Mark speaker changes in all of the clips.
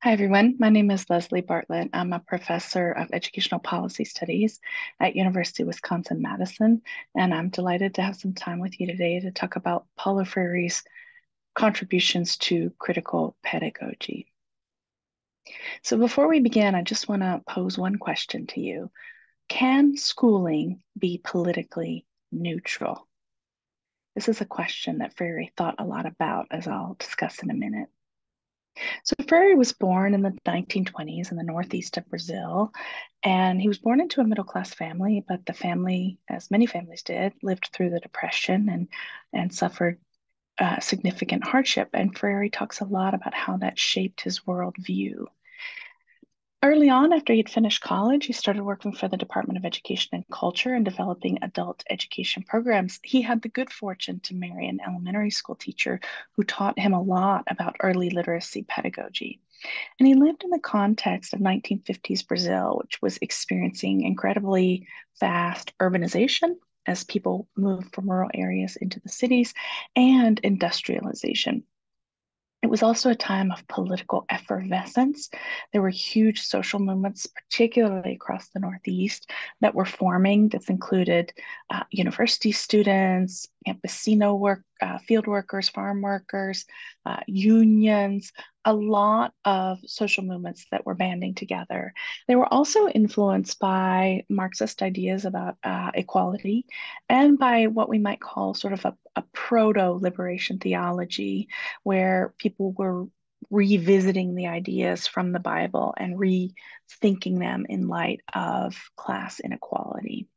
Speaker 1: Hi, everyone. My name is Lesley Bartlett. I'm a professor of educational policy studies at University of Wisconsin-Madison, and I'm delighted to have some time with you today to talk about Paulo Freire's contributions to critical pedagogy. So before we begin, I just want to pose one question to you. Can schooling be politically neutral? This is a question that Freire thought a lot about, as I'll discuss in a minute. So Freire was born in the 1920s in the northeast of Brazil, and he was born into a middle-class family, but the family, as many families did, lived through the Depression and suffered significant hardship. And Freire talks a lot about how that shaped his worldview. Early on, after he'd finished college, he started working for the Department of Education and Culture and developing adult education programs. He had the good fortune to marry an elementary school teacher who taught him a lot about early literacy pedagogy. And he lived in the context of 1950s Brazil, which was experiencing incredibly fast urbanization as people moved from rural areas into the cities and industrialization. It was also a time of political effervescence. There were huge social movements, particularly across the Northeast, that were forming. This included university students, campesino work, field workers, farm workers, unions, a lot of social movements that were banding together. They were also influenced by Marxist ideas about equality and by what we might call sort of a proto-liberation theology where people were revisiting the ideas from the Bible and rethinking them in light of class inequality.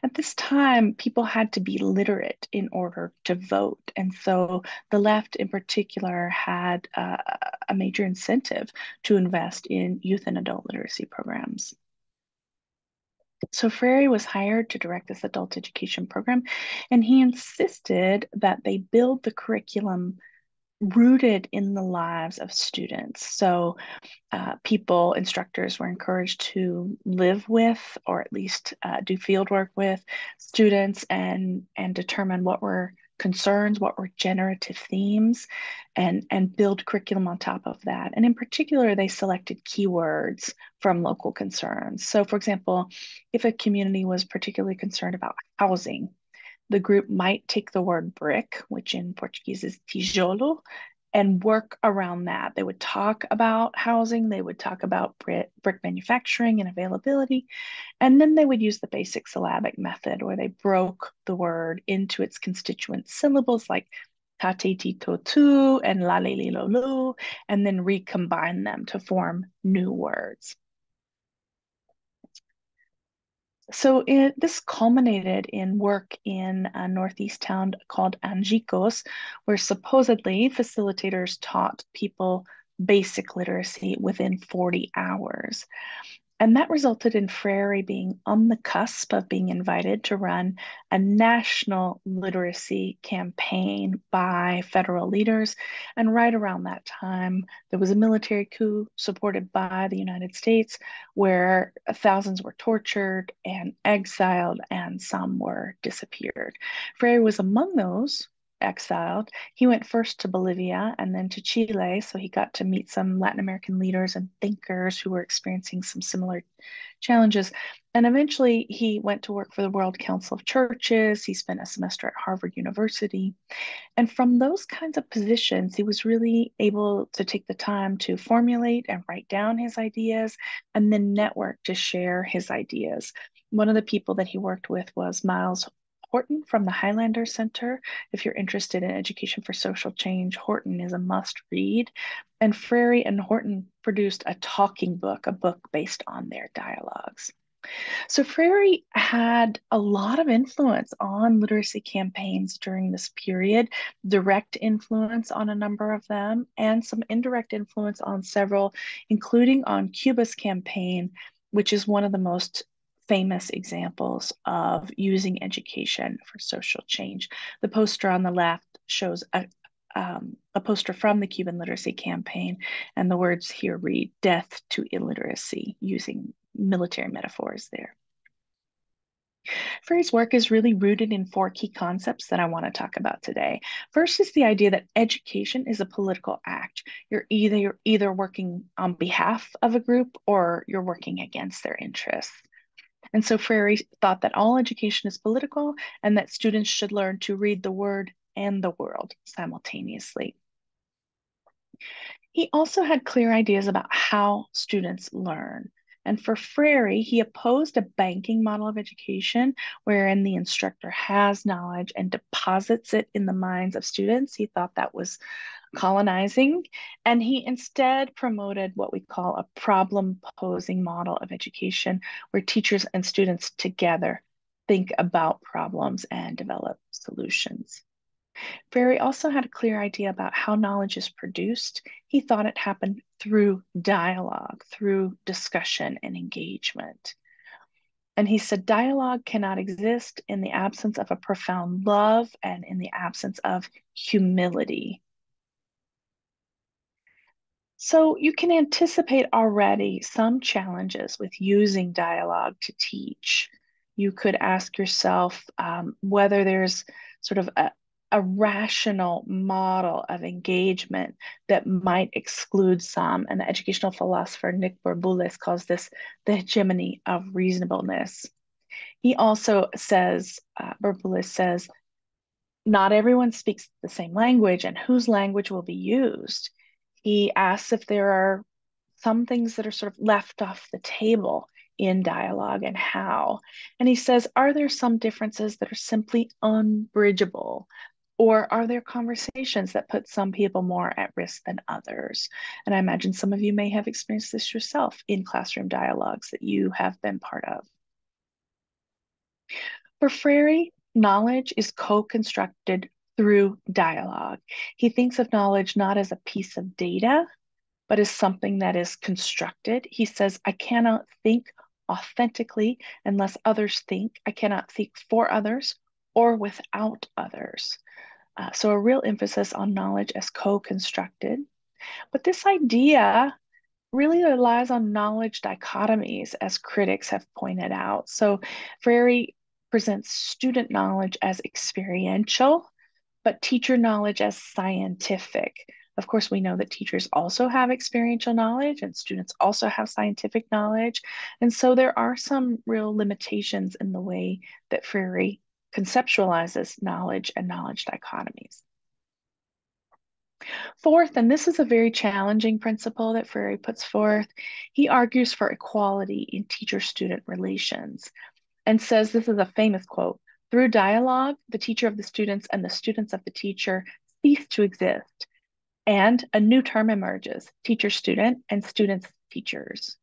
Speaker 1: At this time, people had to be literate in order to vote. And so the left in particular had a major incentive to invest in youth and adult literacy programs. So Freire was hired to direct this adult education program, and he insisted that they build the curriculum rooted in the lives of students. So instructors were encouraged to live with, or at least do field work with students and determine what were concerns, what were generative themes, and build curriculum on top of that. And in particular, they selected keywords from local concerns. So for example, if a community was particularly concerned about housing, the group might take the word brick, which in Portuguese is tijolo, and work around that. They would talk about housing, they would talk about brick manufacturing and availability, and then they would use the basic syllabic method where they broke the word into its constituent syllables like tate tito tu and la le li lo lu, and then recombine them to form new words. This culminated in work in a northeast town called Angicos, where supposedly facilitators taught people basic literacy within 40 hours. And that resulted in Freire being on the cusp of being invited to run a national literacy campaign by federal leaders. And right around that time, there was a military coup supported by the United States where thousands were tortured and exiled, and some were disappeared. Freire was among those exiled. He went first to Bolivia and then to Chile. So he got to meet some Latin American leaders and thinkers who were experiencing some similar challenges. And eventually he went to work for the World Council of Churches. He spent a semester at Harvard University. And from those kinds of positions, he was really able to take the time to formulate and write down his ideas and then network to share his ideas. One of the people that he worked with was Miles Horton from the Highlander Center. If you're interested in education for social change, Horton is a must read. And Freire and Horton produced a talking book, a book based on their dialogues. So Freire had a lot of influence on literacy campaigns during this period, direct influence on a number of them, and some indirect influence on several, including on Cuba's campaign, which is one of the most famous examples of using education for social change. The poster on the left shows a poster from the Cuban literacy campaign, and the words here read "Death to Illiteracy," using military metaphors there. Freire's work is really rooted in four key concepts that I want to talk about today. First is the idea that education is a political act. You're either working on behalf of a group or you're working against their interests. And so Freire thought that all education is political and that students should learn to read the word and the world simultaneously. He also had clear ideas about how students learn. And for Freire, he opposed a banking model of education wherein the instructor has knowledge and deposits it in the minds of students. He thought that was colonizing. And he instead promoted what we call a problem posing model of education, where teachers and students together think about problems and develop solutions. Freire also had a clear idea about how knowledge is produced. He thought it happened through dialogue, through discussion and engagement. And he said dialogue cannot exist in the absence of a profound love and in the absence of humility. So you can anticipate already some challenges with using dialogue to teach. You could ask yourself whether there's sort of a rational model of engagement that might exclude some. And the educational philosopher Nick Bourboulez calls this the hegemony of reasonableness. He also says, Bourboulez says, not everyone speaks the same language and whose language will be used. He asks if there are some things that are sort of left off the table in dialogue and how. And he says, are there some differences that are simply unbridgeable? Or are there conversations that put some people more at risk than others? And I imagine some of you may have experienced this yourself in classroom dialogues that you have been part of. For Freire, knowledge is co-constructed through dialogue. He thinks of knowledge not as a piece of data, but as something that is constructed. He says, I cannot think authentically unless others think. I cannot think for others or without others. So a real emphasis on knowledge as co-constructed. But this idea really relies on knowledge dichotomies, as critics have pointed out. So Freire presents student knowledge as experiential, but teacher knowledge as scientific. Of course, we know that teachers also have experiential knowledge and students also have scientific knowledge. And so there are some real limitations in the way that Freire conceptualizes knowledge and knowledge dichotomies. Fourth, and this is a very challenging principle that Freire puts forth, he argues for equality in teacher-student relations and says, this is a famous quote, through dialogue, the teacher of the students and the students of the teacher cease to exist, and a new term emerges, teacher-student and students-teachers.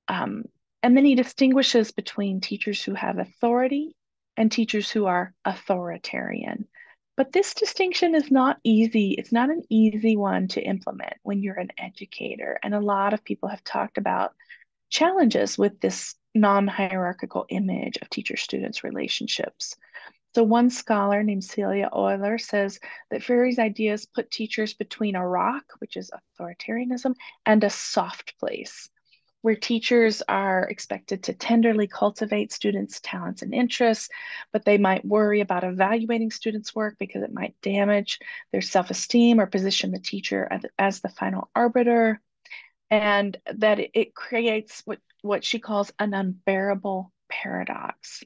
Speaker 1: And then he distinguishes between teachers who have authority and teachers who are authoritarian. But this distinction is not easy. It's not an easy one to implement when you're an educator. And a lot of people have talked about challenges with this non-hierarchical image of teacher-students relationships. So one scholar named Celia Euler says that Freire's ideas put teachers between a rock, which is authoritarianism, and a soft place, where teachers are expected to tenderly cultivate students' talents and interests, but they might worry about evaluating students' work because it might damage their self-esteem or position the teacher as the final arbiter, and that it creates what she calls an unbearable paradox.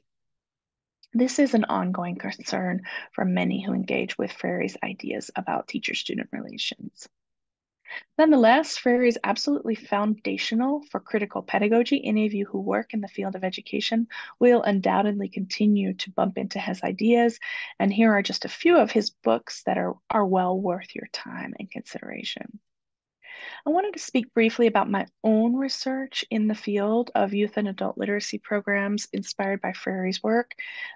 Speaker 1: This is an ongoing concern for many who engage with Freire's ideas about teacher-student relations. Nonetheless, Freire is absolutely foundational for critical pedagogy. Any of you who work in the field of education will undoubtedly continue to bump into his ideas. And here are just a few of his books that are well worth your time and consideration. I wanted to speak briefly about my own research in the field of youth and adult literacy programs inspired by Freire's work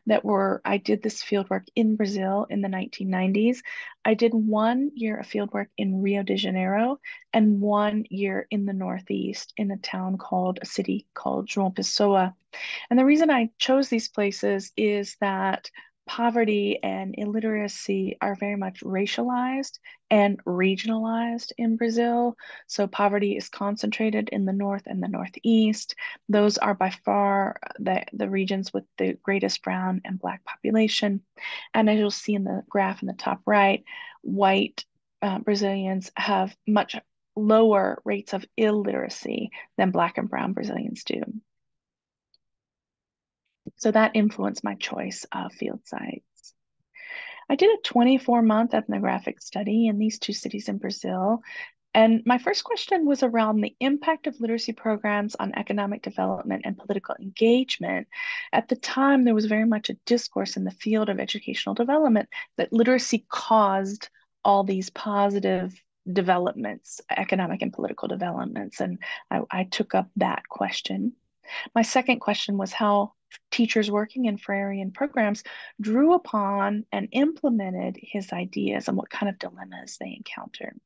Speaker 1: I did this fieldwork in Brazil in the 1990s. I did 1 year of fieldwork in Rio de Janeiro and 1 year in the Northeast in a city called João Pessoa. And the reason I chose these places is that poverty and illiteracy are very much racialized and regionalized in Brazil. So poverty is concentrated in the north and the northeast. Those are by far the regions with the greatest brown and black population. And as you'll see in the graph in the top right, white Brazilians have much lower rates of illiteracy than black and brown Brazilians do. So that influenced my choice of field sites. I did a 24-month ethnographic study in these two cities in Brazil. And my first question was around the impact of literacy programs on economic development and political engagement. At the time, there was very much a discourse in the field of educational development that literacy caused all these positive developments, economic and political developments. And I took up that question. My second question was how teachers working in Freirean programs drew upon and implemented his ideas and what kind of dilemmas they encountered.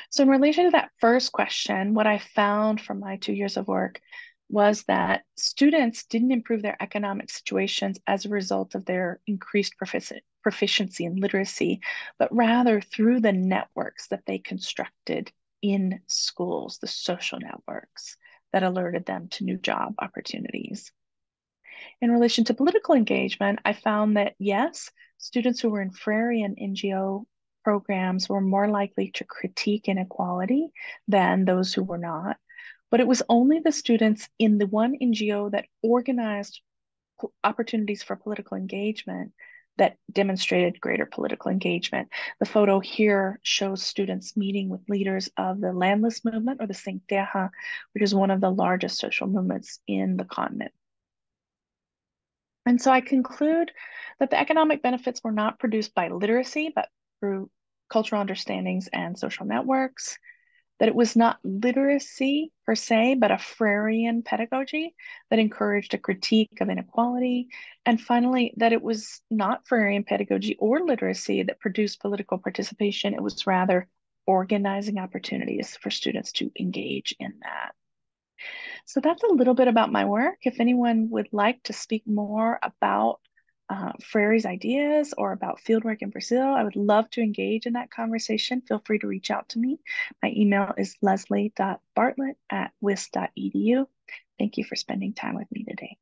Speaker 1: So in relation to that first question, what I found from my 2 years of work was that students didn't improve their economic situations as a result of their increased proficiency in literacy, but rather through the networks that they constructed in schools, the social networks that alerted them to new job opportunities. In relation to political engagement, I found that yes, students who were in Freirean NGO programs were more likely to critique inequality than those who were not. But it was only the students in the one NGO that organized opportunities for political engagement that demonstrated greater political engagement. The photo here shows students meeting with leaders of the landless movement, or the Sem Terra, which is one of the largest social movements in the continent. And so I conclude that the economic benefits were not produced by literacy, but through cultural understandings and social networks, that it was not literacy per se, but a Freirean pedagogy that encouraged a critique of inequality. And finally, that it was not Freirean pedagogy or literacy that produced political participation. It was rather organizing opportunities for students to engage in that. So that's a little bit about my work. If anyone would like to speak more about Freire's ideas or about fieldwork in Brazil, I would love to engage in that conversation. Feel free to reach out to me. My email is leslie.bartlett@wis.edu. Thank you for spending time with me today.